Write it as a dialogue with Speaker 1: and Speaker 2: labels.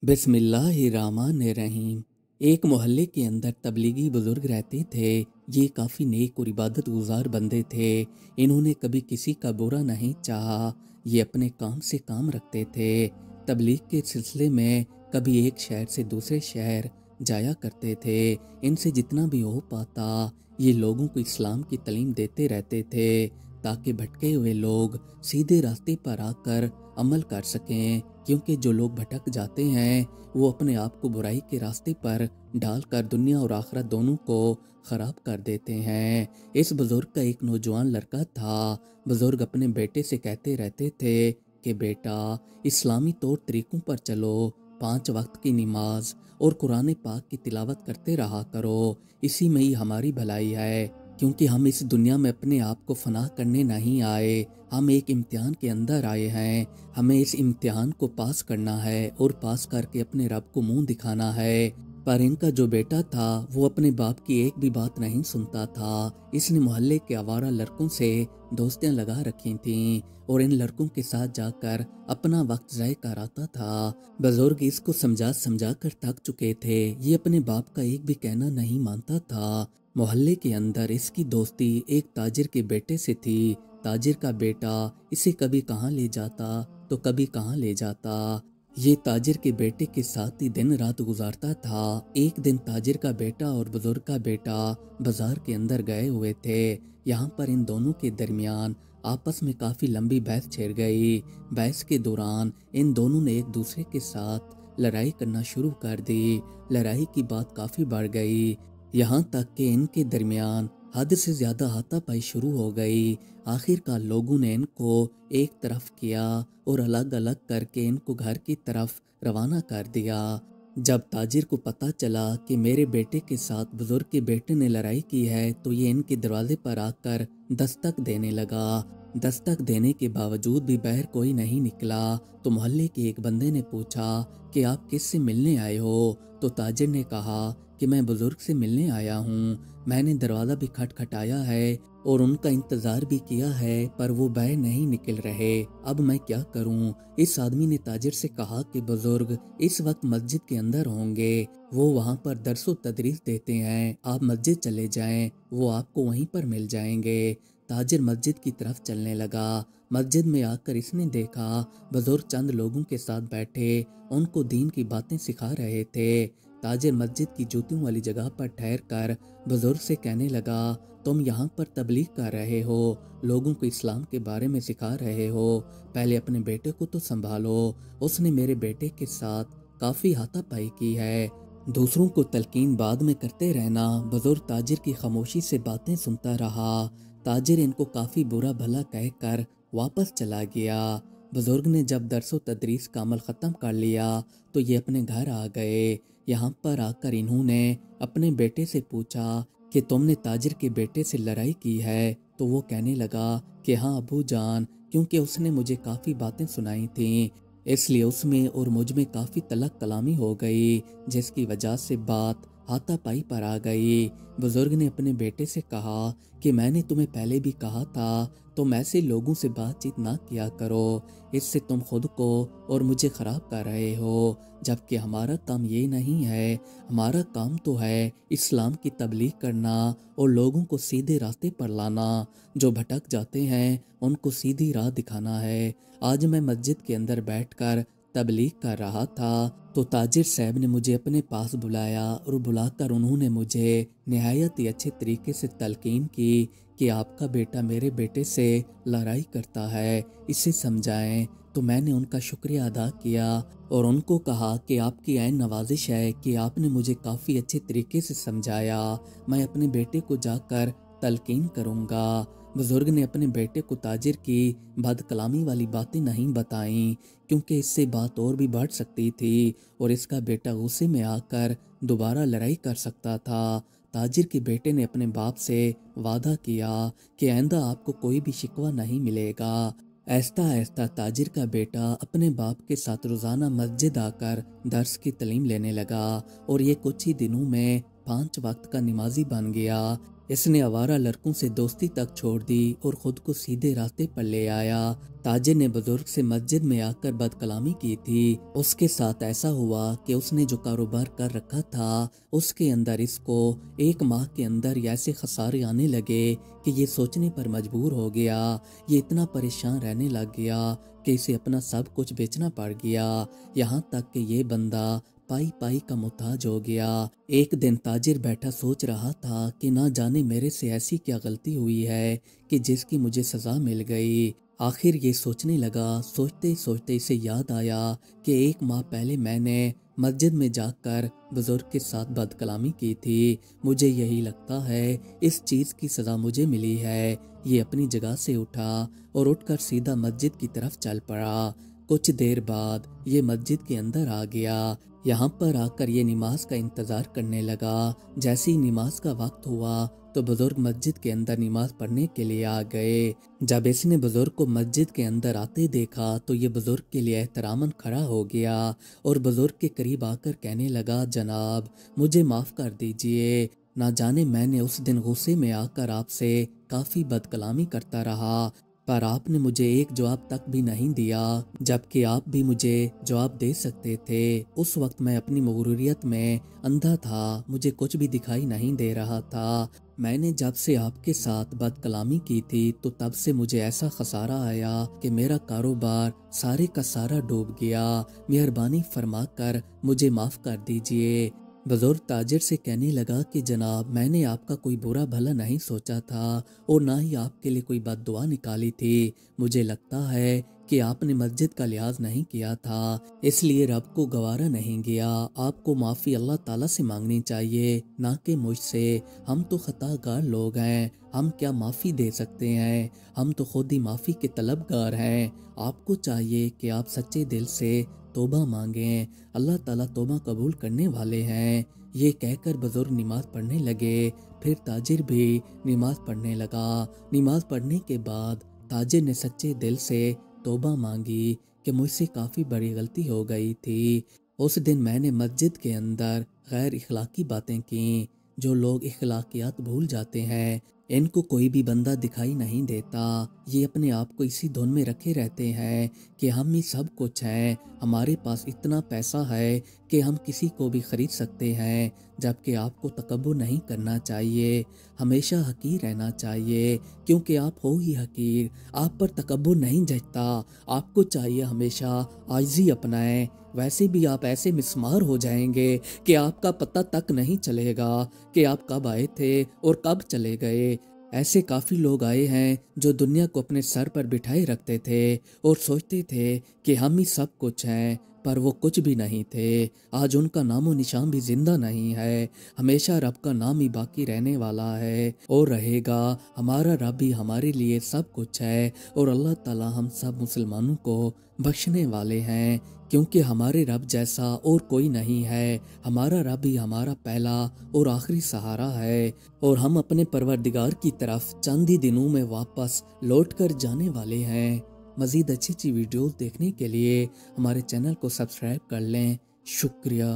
Speaker 1: बिस्मिल्लाहिर्रहमानिर्रहीम। एक मोहल्ले के अंदर तबलीगी बुजुर्ग रहते थे। ये काफ़ी नेक और इबादत गुजार बंदे थे। इन्होंने कभी किसी का बुरा नहीं चाहा। ये अपने काम से काम रखते थे। तबलीग के सिलसिले में कभी एक शहर से दूसरे शहर जाया करते थे। इनसे जितना भी हो पाता ये लोगों को इस्लाम की तालीम देते रहते थे, ताकि भटके हुए लोग सीधे रास्ते पर आकर अमल कर सकें। क्योंकि जो लोग भटक जाते हैं वो अपने आप को बुराई के रास्ते पर डालकर दुनिया और आखिरत दोनों को ख़राब कर देते हैं। इस बुज़ुर्ग का एक नौजवान लड़का था। बुज़ुर्ग अपने बेटे से कहते रहते थे कि बेटा, इस्लामी तौर तरीक़ों पर चलो, 5 वक्त की नमाज और कुरान पाक की तिलावत करते रहा करो। इसी में ही हमारी भलाई है, क्योंकि हम इस दुनिया में अपने आप को फना करने नहीं आए। हम एक इम्तिहान के अंदर आए हैं। हमें इस इम्तिहान को पास करना है और पास करके अपने रब को मुंह दिखाना है। पर इनका जो बेटा था वो अपने बाप की एक भी बात नहीं सुनता था। इसने मोहल्ले के आवारा लड़कों से दोस्तियां लगा रखी थीं और इन लड़कों के साथ जाकर अपना वक्त ज़ाय कराता था। बुजुर्ग इसको समझा समझा कर थक चुके थे। ये अपने बाप का एक भी कहना नहीं मानता था। मोहल्ले के अंदर इसकी दोस्ती एक ताजिर के बेटे से थी। ताजिर का बेटा इसे कभी कहाँ ले जाता तो कभी कहाँ ले जाता। ये ताजिर के बेटे के साथ ही दिन रात गुजारता था। एक दिन ताजिर का बेटा और बुजुर्ग का बेटा बाजार के अंदर गए हुए थे। यहाँ पर इन दोनों के दरमियान आपस में काफ़ी लंबी बहस छिड़ गई। बहस के दौरान इन दोनों ने एक दूसरे के साथ लड़ाई करना शुरू कर दी। लड़ाई की बात काफ़ी बढ़ गई, यहाँ तक कि इनके दरमियान हद से ज़्यादा हाथापाई शुरू हो गई। आखिरकार लोगों ने इनको एक तरफ किया और अलग अलग करके इनको घर की तरफ रवाना कर दिया। जब ताजिर को पता चला कि मेरे बेटे के साथ बुजुर्ग के बेटे ने लड़ाई की है, तो ये इनके दरवाजे पर आकर दस्तक देने लगा। दस्तक देने के बावजूद भी बाहर कोई नहीं निकला। तो मोहल्ले के एक बंदे ने पूछा कि आप किससे मिलने आए हो? तो ताजिर ने कहा कि मैं बुजुर्ग से मिलने आया हूँ। मैंने दरवाज़ा भी खटखटाया है और उनका इंतज़ार भी किया है, पर वो बाहर नहीं निकल रहे। अब मैं क्या करूँ? इस आदमी ने ताजिर से कहा कि बुजुर्ग इस वक्त मस्जिद के अंदर होंगे, वो वहाँ पर दरसो तदरीस देते हैं। आप मस्जिद चले जाएं, वो आपको वहीं पर मिल जाएंगे। ताजिर मस्जिद की तरफ चलने लगा। मस्जिद में आकर इसने देखा बुजुर्ग चंद लोगों के साथ बैठे उनको दीन की बातें सिखा रहे थे। ताजिर मस्जिद की जूतियों वाली जगह पर ठहर कर बुजुर्ग से कहने लगा, तुम यहाँ पर तबलीग कर रहे हो, लोगों को इस्लाम के बारे में सिखा रहे हो, पहले अपने बेटे को तो संभालो। उसने मेरे बेटे के साथ काफ़ी हाथापाई की है। दूसरों को तलकीन बाद में करते रहना। बुजुर्ग ताजिर की खामोशी से बातें सुनता रहा। ताजिर इनको काफ़ी बुरा भला कहकर वापस चला गया। बुजुर्ग ने जब दरसो तदरीस का अमल ख़त्म कर लिया तो ये अपने घर आ गए। यहाँ पर आकर इन्होंने अपने बेटे से पूछा कि तुमने ताजिर के बेटे से लड़ाई की है? तो वो कहने लगा कि हाँ अबू जान, क्योंकि उसने मुझे काफ़ी बातें सुनाई थीं, इसलिए उसमें और मुझ में काफ़ी तलक कलामी हो गई, जिसकी वजह से बात हाथापाई पर आ गई। बुजुर्ग ने अपने बेटे से कहा कि मैंने तुम्हें पहले भी कहा था तुम ऐसे लोगों से बातचीत ना किया करो, इससे तुम खुद को और मुझे ख़राब कर रहे हो। जबकि हमारा काम ये नहीं है। हमारा काम तो है इस्लाम की तबलीग करना और लोगों को सीधे रास्ते पर लाना। जो भटक जाते हैं उनको सीधी राह दिखाना है। आज मैं मस्जिद के अंदर बैठकर तबलीग कर रहा था तो ताजिर साहब ने मुझे अपने पास बुलाया और बुलाकर उन्होंने मुझे नहायत ही अच्छे तरीके से तलकीन की कि आपका बेटा मेरे बेटे से लड़ाई करता है, इसे समझाएं। तो मैंने उनका शुक्रिया अदा किया और उनको कहा कि आपकी ऐन नवाजिश है कि आपने मुझे काफ़ी अच्छे तरीके से समझाया। मैं अपने बेटे को जाकर तलकीन करूँगा। बुजुर्ग ने अपने बेटे को ताजिर की बदकलामी वाली बातें नहीं बताईं, क्योंकि इससे बात और भी बढ़ सकती थी और इसका बेटा गुस्से में आकर दोबारा लड़ाई कर सकता था। ताजिर के बेटे ने अपने बाप से वादा किया कि आइंदा आपको कोई भी शिकवा नहीं मिलेगा। ऐसा ऐसा ताजिर का बेटा अपने बाप के साथ रोज़ाना मस्जिद आकर दर्स की तालीम लेने लगा और ये कुछ ही दिनों में 5 वक्त का नमाजी बन गया। اس نے आवारा लड़कों से दोस्ती तक छोड़ दी और खुद को सीधे रास्ते पर ले आया। ताजिर ने बुजुर्ग से मस्जिद में आकर बदकलामी की थी। उसके साथ ऐसा हुआ कि उसने जो कारोबार कर रखा था उसके अंदर इसको 1 माह के अंदर ऐसे खसारे आने लगे कि ये सोचने पर मजबूर हो गया। ये इतना परेशान रहने लग गया कि इसे अपना सब कुछ बेचना पड़ गया। यहाँ तक कि ये बंदा पाई पाई का मुताज हो गया। एक दिन ताजिर बैठा सोच रहा था कि ना जाने मेरे से ऐसी क्या गलती हुई है कि जिसकी मुझे सजा मिल गई। आखिर ये सोचने लगा। सोचते सोचते इसे याद आया कि 1 माह पहले मैंने मस्जिद में जाकर बुजुर्ग के साथ बदकलामी की थी। मुझे यही लगता है इस चीज़ की सज़ा मुझे मिली है। ये अपनी जगह से उठा और उठकर सीधा मस्जिद की तरफ चल पड़ा। कुछ देर बाद ये मस्जिद के अंदर आ गया। यहाँ पर आकर ये नमाज का इंतज़ार करने लगा। जैसे ही नमाज का वक्त हुआ तो बुजुर्ग मस्जिद के अंदर नमाज पढ़ने के लिए आ गए। जब इसने बुजुर्ग को मस्जिद के अंदर आते देखा तो ये बुजुर्ग के लिए एहतरामन खड़ा हो गया और बुजुर्ग के करीब आकर कहने लगा, जनाब मुझे माफ़ कर दीजिए। ना जाने मैंने उस दिन गुस्से में आकर आपसे काफ़ी बदकलामी करता रहा, पर आपने मुझे एक जवाब तक भी नहीं दिया, जबकि आप भी मुझे जवाब दे सकते थे। उस वक्त मैं अपनी मगरूरियत में अंधा था, मुझे कुछ भी दिखाई नहीं दे रहा था। मैंने जब से आपके साथ बदकलामी की थी तो तब से मुझे ऐसा खसारा आया कि मेरा कारोबार सारे का सारा डूब गया। मेहरबानी फरमाकर मुझे माफ़ कर दीजिए। बुजुर्ग ताजिर से कहने लगा कि जनाब मैंने आपका कोई बुरा भला नहीं सोचा था और ना ही आपके लिए कोई बद्दुआ निकाली थी। मुझे लगता है कि आपने मस्जिद का लिहाज नहीं किया था, इसलिए रब को गवारा नहीं गया। आपको माफ़ी अल्लाह ताला से मांगनी चाहिए, ना कि मुझसे। हम तो खतागार लोग हैं, हम क्या माफ़ी दे सकते हैं। हम तो खुद ही माफ़ी के तलबगार हैं। आपको चाहिए कि आप सच्चे दिल से तौबा मांगें, अल्लाह ताला तौबा कबूल करने वाले हैं। ये कहकर बुजुर्ग नमाज पढ़ने लगे। फिर ताजिर भी नमाज पढ़ने लगा। नमाज पढ़ने के बाद ताजिर ने सच्चे दिल से तौबा मांगी कि मुझसे काफ़ी बड़ी गलती हो गई थी। उस दिन मैंने मस्जिद के अंदर गैर इखलाकी बातें की। जो लोग इखलाकियात भूल जाते हैं इनको कोई भी बंदा दिखाई नहीं देता। ये अपने आप को इसी धुन में रखे रहते हैं कि हम ही सब कुछ हैं, हमारे पास इतना पैसा है कि हम किसी को भी खरीद सकते हैं। जबकि आपको तकब्बुर नहीं करना चाहिए, हमेशा हकीर रहना चाहिए, क्योंकि आप हो ही हकीर। आप पर तकब्बुर नहीं जचता। आपको चाहिए हमेशा आजिज़ी अपनाएं, वैसे भी आप ऐसे मिस्मार हो जाएंगे कि आपका पता तक नहीं चलेगा कि आप कब आए थे और कब चले गए। ऐसे काफ़ी लोग आए हैं जो दुनिया को अपने सर पर बिठाए रखते थे और सोचते थे कि हम ही सब कुछ हैं, पर वो कुछ भी नहीं थे। आज उनका नामो निशान भी जिंदा नहीं है। हमेशा रब का नाम ही बाकी रहने वाला है और रहेगा। हमारा रब ही हमारे लिए सब कुछ है और अल्लाह ताला हम सब मुसलमानों को बख्शने वाले हैं, क्योंकि हमारे रब जैसा और कोई नहीं है। हमारा रब ही हमारा पहला और आखिरी सहारा है और हम अपने परवरदिगार की तरफ चंद ही दिनों में वापस लौट कर जाने वाले हैं। मज़ीद अच्छी अच्छी वीडियोस देखने के लिए हमारे चैनल को सब्सक्राइब कर लें। शुक्रिया।